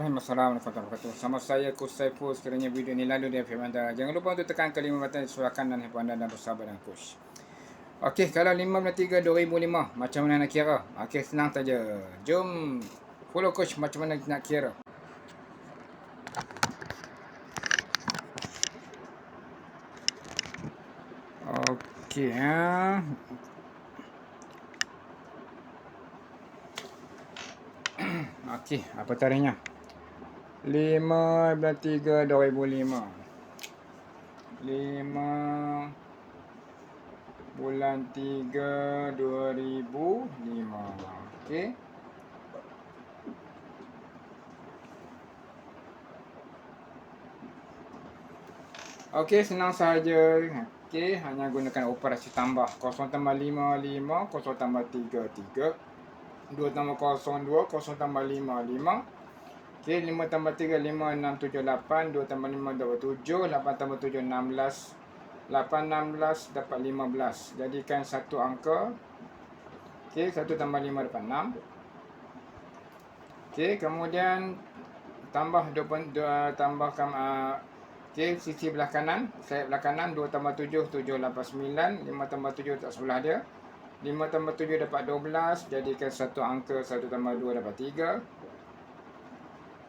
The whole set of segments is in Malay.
Bismillahirrahmanirrahim. Assalamualaikum warahmatullahi wabarakatuh. Sama saya Coach Saiful. Sekiranya video ini lalu dia FM anda, jangan lupa untuk tekan ke 5 butang sebelah kanan handphone anda dan bersabar dengan Coach. Okey, kalau 5.3.2005 macam mana nak kira? Okey, senang saja. Jom follow Coach macam mana nak kira. Okey, Okey, apa tarikhnya? 5/3/2005. 5 bulan 3 2005. Okey. Okey, senang sahaja. Okey, hanya gunakan operasi tambah. 0 tambah 5, 5. 0 tambah 3, 3. 2 tambah 0, 2. 0 tambah 5, 5. Okey, 5 tambah 3, 5, 6, 7, 8. 2 tambah 5, dapat 7. 8 tambah 7, 16. 8, 16 dapat 15. Jadikan satu angka. Okey, 1 tambah 5 dapat 6. Okey, kemudian tambahkan okey, sisi belah kanan, sayap belah kanan. 2 tambah 7, 7, 8, 9. 5 tambah 7 tak sebelah dia. 5 tambah 7 dapat 12. Jadikan satu angka. 1 tambah 2 dapat 3.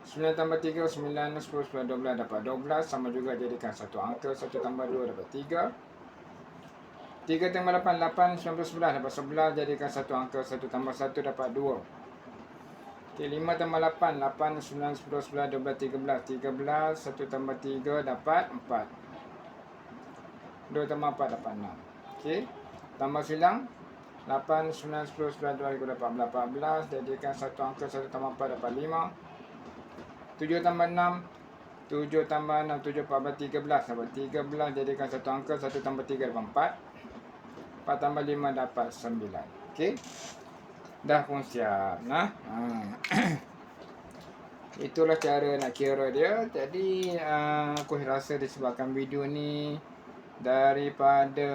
9 tambah 3, 9, 10, 11, 12 dapat 12. Sama juga, jadikan satu angka. 1 tambah 2 dapat 3. 3 tambah 8, 8, 19, 11 dapat 11. Jadikan satu angka. 1 tambah 1 dapat 2. Okay, 5 tambah 8, 8, 9, 10, 11, 12, 13. 13, 1 tambah 3 dapat 4. 2 tambah 4 dapat 6. Okay, tambah silang. 8, 9, 10, 11, 12, 13, 14. Jadikan satu angka. 1 tambah 4 dapat 5. 7 tambah 6. 7 tambah 6, 7, 14, 13. Dapat 13. Jadikan satu angka. 1 tambah 3 dapat 4. 4 tambah 5 dapat 9. Okay, dah pun siap. Itulah cara nak kira dia. Jadi aku rasa disebabkan video ni daripada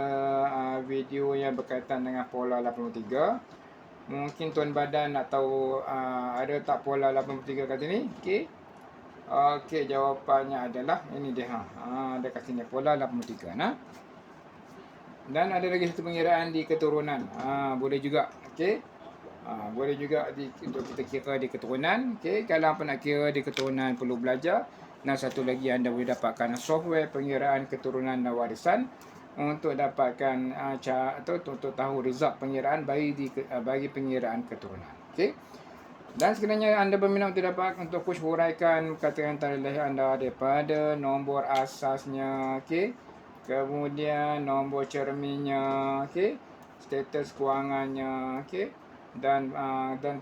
video yang berkaitan dengan pola 83, mungkin tuan badan nak tahu ada tak pola 83 kat sini. Okey. Okey, jawapannya adalah ini dia. Ada kat sini pola 83. Dan ada lagi satu pengiraan di keturunan. Boleh juga. Okey. Boleh juga untuk kita kira di keturunan. Okay, kalau apa nak kira di keturunan perlu belajar. Dan satu lagi, anda boleh dapatkan software pengiraan keturunan dan warisan untuk dapatkan untuk tahu result pengiraan bagi pengiraan keturunan. Okay. Dan sekiranya anda berminat untuk dapat untuk Coach huraikan katakan tarikh lahir anda daripada nombor asasnya, okay, kemudian nombor cerminnya, okay, status kewangannya, okay, dan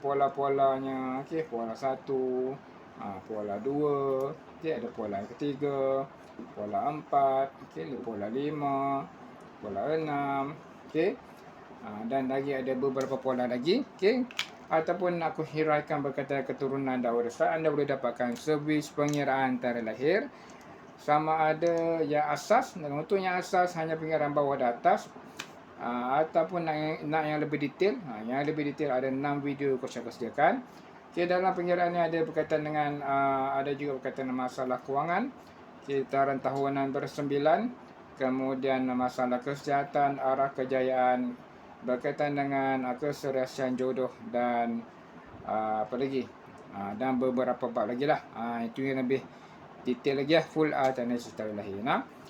pola-polanya, okey, pola 1, pola 2, okey, ada pola yang ketiga, pola 4, okey, pola 5, pola 6, okey. Dan lagi ada beberapa pola lagi, okey. Ataupun aku huraikan berkaitan keturunan dan warisan, anda boleh dapatkan servis pengiraan tarikh lahir. Sama ada yang asas, dan untuk yang asas hanya pengiraan bawah dan atas. Ataupun nak yang lebih detail. Yang lebih detail ada 6 video Coach akan sediakan. Okay, dalam pengiraan ni ada berkaitan dengan ada juga berkaitan dengan masalah kewangan, kitaran tahunan bersembilan, kemudian masalah kesihatan, arah kejayaan, berkaitan dengan keseriusan jodoh, dan apa lagi, dan beberapa bab lagi lah. Itu yang lebih detail lagi, full analisis tarikh lahir.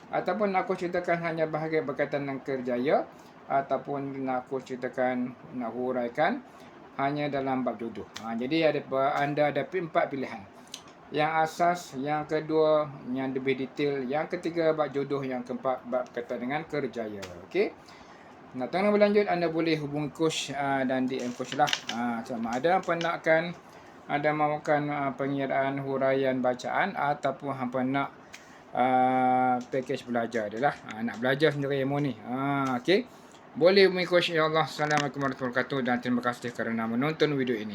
Ataupun aku ceritakan hanya bahagian berkaitan dengan kerjaya, ataupun nak aku ceritakan, nak huraikan hanya dalam bab jodoh. Jadi anda ada 4 pilihan. Yang asas, yang kedua yang lebih detail, yang ketiga bab jodoh, yang keempat bab berkaitan dengan kerjaya. Okey. Nak tahu berlanjut, anda boleh hubungi Coach dan DM Coach lah. Sama ada hampa nakkan, ada mahukan pengiraan huraian bacaan, ataupun hampa nak package belajar dia lah. Nak belajar sendiri ilmu ni. Okey. Boleh hubungi Coach. Ya Allah. Assalamualaikum warahmatullahi wabarakatuh. Dan terima kasih kerana menonton video ini.